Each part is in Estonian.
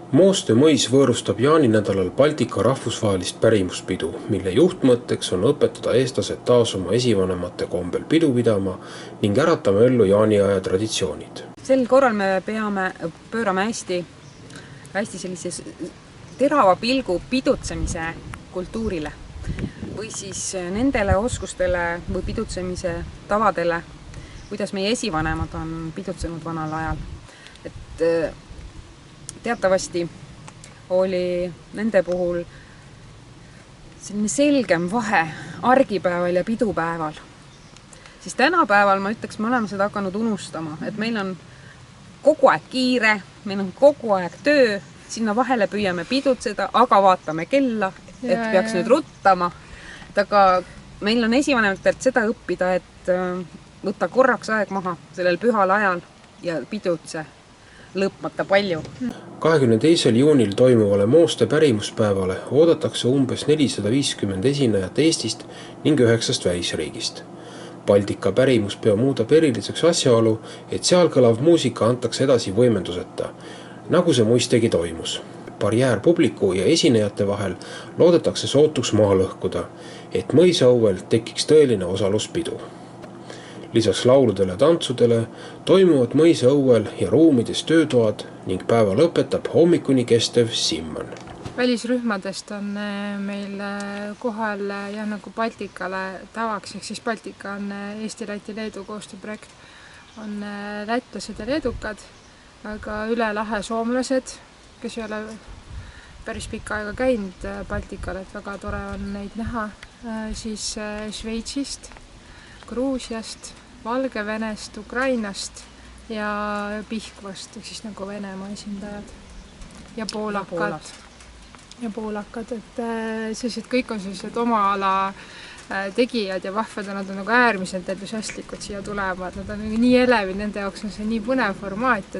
Mooste mõis võõrustab jaaninädalal Baltika rahvusvahelist pärimuspidu, mille juhtmõtteks on õpetada eestlased taas oma esivanemate kombel pidu pidama ning äratama ellu jaaniaja traditsioonid. Sel korral me pöörame hästi sellise terava pilgu pidutsemise kultuurile või siis nendele oskustele või pidutsemise tavadele, kuidas meie esivanemad on pidutsenud vanal ajal. Et teatavasti oli nende puhul selline selgem vahe argipäeval ja pidupäeval. Siis tänapäeval ma ütleks, me oleme seda hakanud unustama, et meil on kogu aeg kiire, meil on kogu aeg töö, sinna vahele püüame pidutseda, aga vaatame kella, et peaks nüüd ruttama. Aga meil on esivanematelt seda õppida, et võtta korraks aeg maha sellel pühal ajal ja pidutse lõpmata palju. 22. juunil toimuvale Mooste pärimuspäevale oodatakse umbes 450 esinejat Eestist ning 9 välisriigist. Baltika pärimuspeo muudab eriliseks asjaolu, et seal kõlav muusika antakse edasi võimenduseta, nagu see muistegi toimus. Barjäär publiku ja esinejate vahel loodetakse sootuks maha lõhkuda, et mõisaõuel tekiks tõeline osaluspidu. Lisaks lauludele ja tantsudele toimuvad mõisaõuel ja ruumides töötoad ning päeva lõpetab hommikuni kestev simman. Välisrühmadest on meil kohal ja nagu Baltikale tavaks, ehk siis Baltika on Eesti, Läti, Leedu koostööprojekt, on lätlased ja leedukad, aga üle lahe soomlased, kes ei ole päris pikka aega käinud Baltikal, et väga tore on neid näha, siis Šveitsist, Gruusiast, Valgevenest, Ukrainast ja Pihkvast, ehk siis nagu Venemaa esindajad ja poolakad, et sellised kõik on sellised oma ala tegijad ja vahvad ja nad on nagu äärmiselt entusiastlikud siia tulevad, nad on nii elevid, nende jaoks on see nii põnev formaat,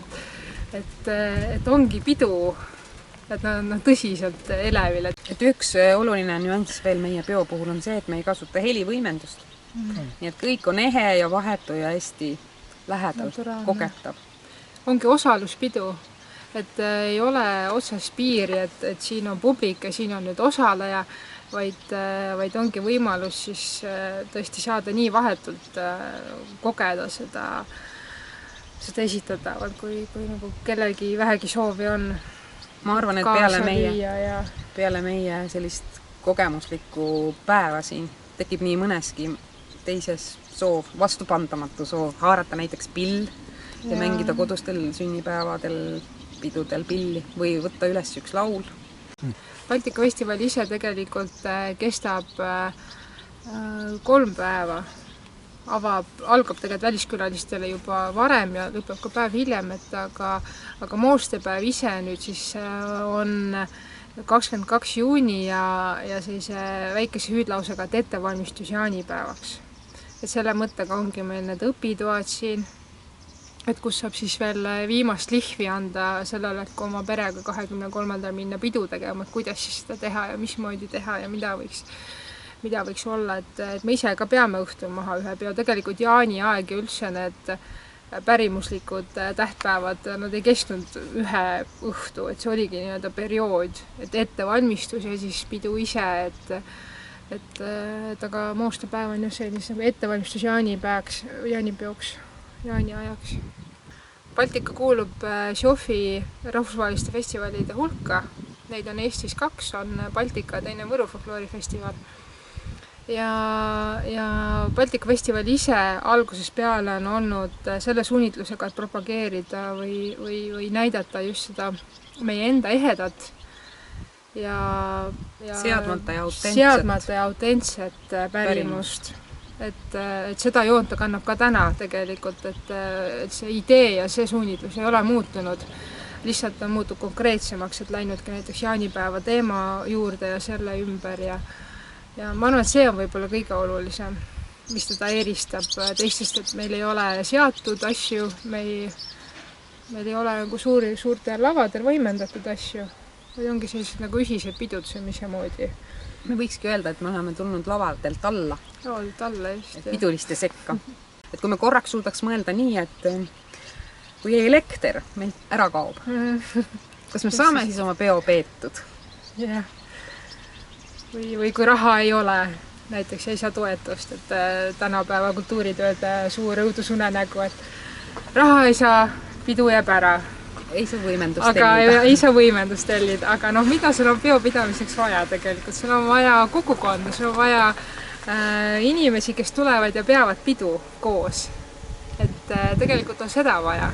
et ongi pidu, et nad on tõsiselt elevil. Et üks oluline nüanss veel meie peo puhul on see, et me ei kasuta helivõimendust. Nii et kõik on ehe ja vahetu ja hästi lähedalt kogetav. Ongi osaluspidu, et ei ole otsas piiri, et siin on publik ja siin on nüüd osaleja, vaid ongi võimalus siis tõesti saada nii vahetult kogeda seda esitada, kui nagu kellelgi vähegi soovi on. Ma arvan, et peale meie sellist kogemuslikku päeva siin tekib nii mõneski teises soov, vastupandamatu soov haarata näiteks pill ja mängida kodustel sünnipäevadel, pidudel pilli või võtta üles üks laul. Baltika festival ise tegelikult kestab 3 päeva. Algab tegelikult väliskülalistele juba varem ja lõpeb ka päev hiljem, aga Moostepäev ise nüüd siis on 22. juuni ja sellise väikese hüüdlausega, et ettevalmistus jaanipäevaks. Et selle mõttega ongi meil need õpitoad siin, et kus saab siis veel viimast lihvi anda sellele, et kui oma perega 23. minna pidu tegema, et kuidas siis seda teha ja mismoodi teha ja mida võiks olla, et me ise ka peame õhtul maha ühe peo. Tegelikult jaani aeg ja üldse need pärimuslikud tähtpäevad, nad ei kestnud ühe õhtu, et see oligi nii-öelda periood, et ettevalmistus ja siis pidu ise, et aga Moostepäev on ju sellise ettevalmistus jaanipeoks, jaaniajaks. Baltika kuulub Šofi rahvusvaheliste festivalide hulka, neid on Eestis 2, on Baltika ja teine Võru folkloorifestival. Ja Baltika festival ise algusest peale on olnud selle suunitlusega, et propageerida või näidata just seda meie enda ehedat ja seadmata ja autentset pärimust. Et seda joonta kannab ka täna tegelikult, et see idee ja see suunitlus ei ole muutunud. Lihtsalt on muutunud konkreetsemaks, et läinudki näiteks jaanipäeva teema juurde ja selle ümber ja ma arvan, et see on võib-olla kõige olulisem, mis teda eristab teistest, et meil ei ole seatud asju, meil ei ole nagu suurtel lavadel võimendatud asju, või ongi sellised nagu ühised pidutsemise moodi. Me võikski öelda, et me oleme tulnud lavadelt alla. Lavadelt alla, just. Piduliste sekka. Et kui me korraks suudaks mõelda nii, et kui elekter meil ära kaob kas me saame siis oma peo peetud? Jah. Või kui raha ei ole, näiteks ei saa toetust, et tänapäeva kultuuritööde suur õudusunenägu, et raha ei saa, pidu jääb ära. Ei saa võimendust tellida. Ei saa võimendust tellida, aga mida sul on peopidamiseks vaja tegelikult? Sul on vaja kogukonda, sul on vaja inimesi, kes tulevad ja peavad pidu koos. Et tegelikult on seda vaja.